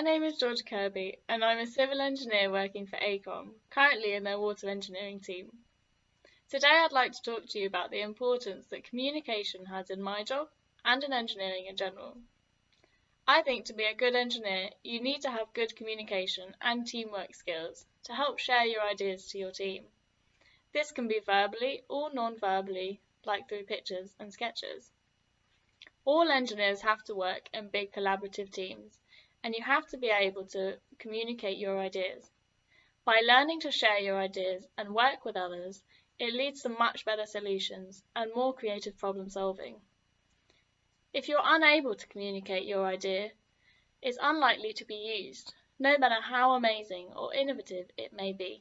My name is Georgia Kirby, and I'm a civil engineer working for AECOM, currently in their water engineering team. Today I'd like to talk to you about the importance that communication has in my job and in engineering in general. I think to be a good engineer, you need to have good communication and teamwork skills to help share your ideas to your team. This can be verbally or non-verbally, like through pictures and sketches. All engineers have to work in big collaborative teams, and you have to be able to communicate your ideas. By learning to share your ideas and work with others, it leads to much better solutions and more creative problem solving. If you're unable to communicate your idea, it's unlikely to be used, no matter how amazing or innovative it may be.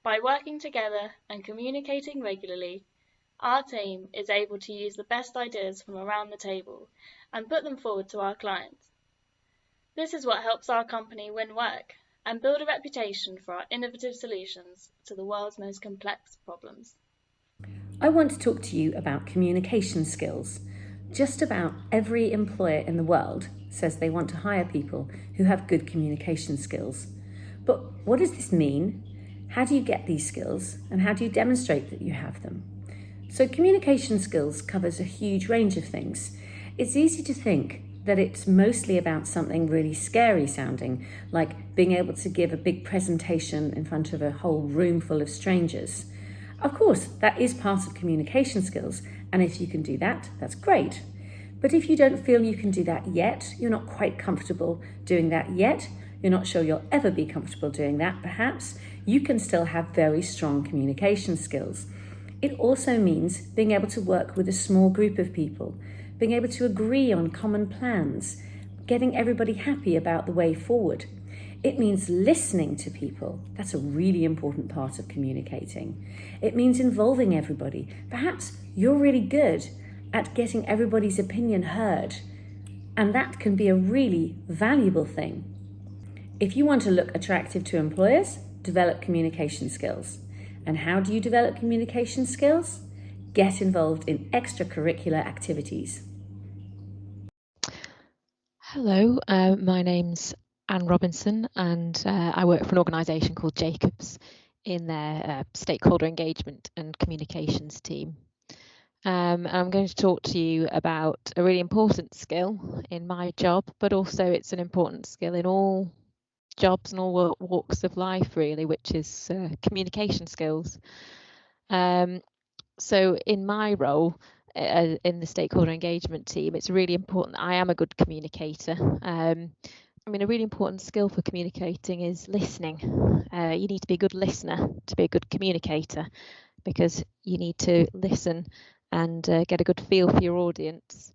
By working together and communicating regularly, our team is able to use the best ideas from around the table and put them forward to our clients. This is what helps our company win work and build a reputation for our innovative solutions to the world's most complex problems. I want to talk to you about communication skills. Just about every employer in the world says they want to hire people who have good communication skills. But what does this mean? How do you get these skills, and how do you demonstrate that you have them? So communication skills covers a huge range of things. It's easy to think that it's mostly about something really scary sounding, like being able to give a big presentation in front of a whole room full of strangers. Of course, that is part of communication skills, and if you can do that, that's great. But if you don't feel you can do that yet, you're not quite comfortable doing that yet, you're not sure you'll ever be comfortable doing that, perhaps, you can still have very strong communication skills. It also means being able to work with a small group of people, being able to agree on common plans, getting everybody happy about the way forward. It means listening to people. That's a really important part of communicating. It means involving everybody. Perhaps you're really good at getting everybody's opinion heard, and that can be a really valuable thing. If you want to look attractive to employers, develop communication skills. And how do you develop communication skills? Get involved in extracurricular activities. Hello, my name's Anne Robinson, and I work for an organisation called Jacobs in their stakeholder engagement and communications team. I'm going to talk to you about a really important skill in my job, but also it's an important skill in all jobs and all walks of life, really, which is communication skills. So in my role in the stakeholder engagement team, it's really important that I am a good communicator. A really important skill for communicating is listening. You need to be a good listener to be a good communicator, because you need to listen and get a good feel for your audience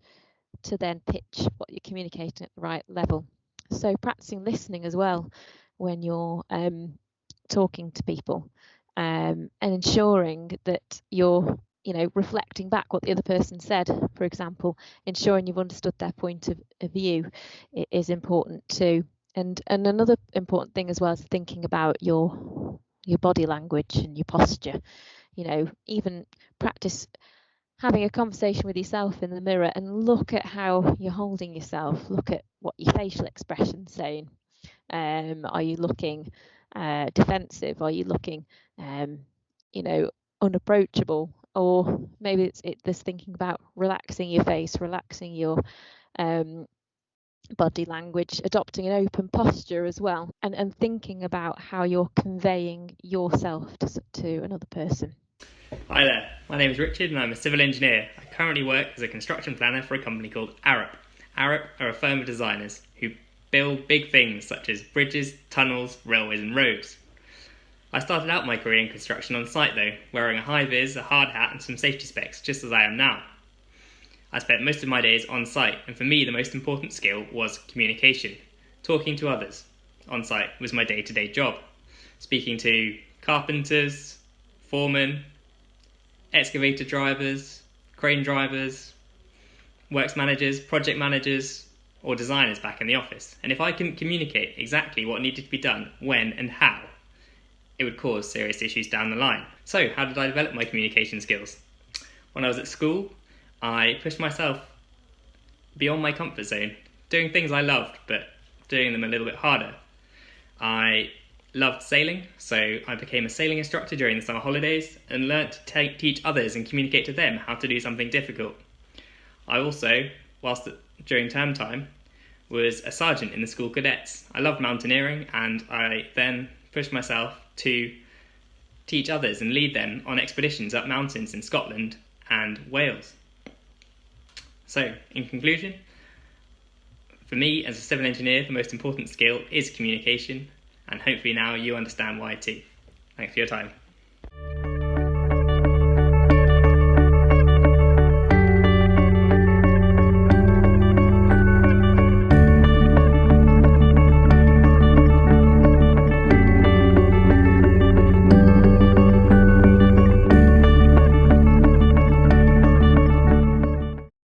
to then pitch what you're communicating at the right level. So practicing listening as well when you're talking to people, and ensuring that you're reflecting back what the other person said, for example, ensuring you've understood their point of view is important too. And another important thing as well is thinking about your body language and your posture. Even practice having a conversation with yourself in the mirror and look at how you're holding yourself, look at what your facial expression's saying. Are you looking defensive? Are you looking unapproachable? Or maybe there's thinking about relaxing your face, relaxing your body language, adopting an open posture as well, and thinking about how you're conveying yourself to another person. Hi there, my name is Richard and I'm a civil engineer. I currently work as a construction planner for a company called Arup. Arup are a firm of designers who build big things such as bridges, tunnels, railways and roads. I started out my career in construction on site though, wearing a high-vis, a hard hat and some safety specs, just as I am now. I spent most of my days on site, and for me the most important skill was communication. Talking to others on site was my day-to-day job. Speaking to carpenters, foremen, excavator drivers, crane drivers, works managers, project managers, or designers back in the office. And if I couldn't communicate exactly what needed to be done, when and how, it would cause serious issues down the line. So how did I develop my communication skills? When I was at school, I pushed myself beyond my comfort zone, doing things I loved but doing them a little bit harder. I loved sailing, so I became a sailing instructor during the summer holidays and learnt to teach others and communicate to them how to do something difficult. I also, during term time, was a sergeant in the school cadets. I loved mountaineering, and I then pushed myself to teach others and lead them on expeditions up mountains in Scotland and Wales. So, in conclusion, for me as a civil engineer, the most important skill is communication, and hopefully now you understand why too. Thanks for your time.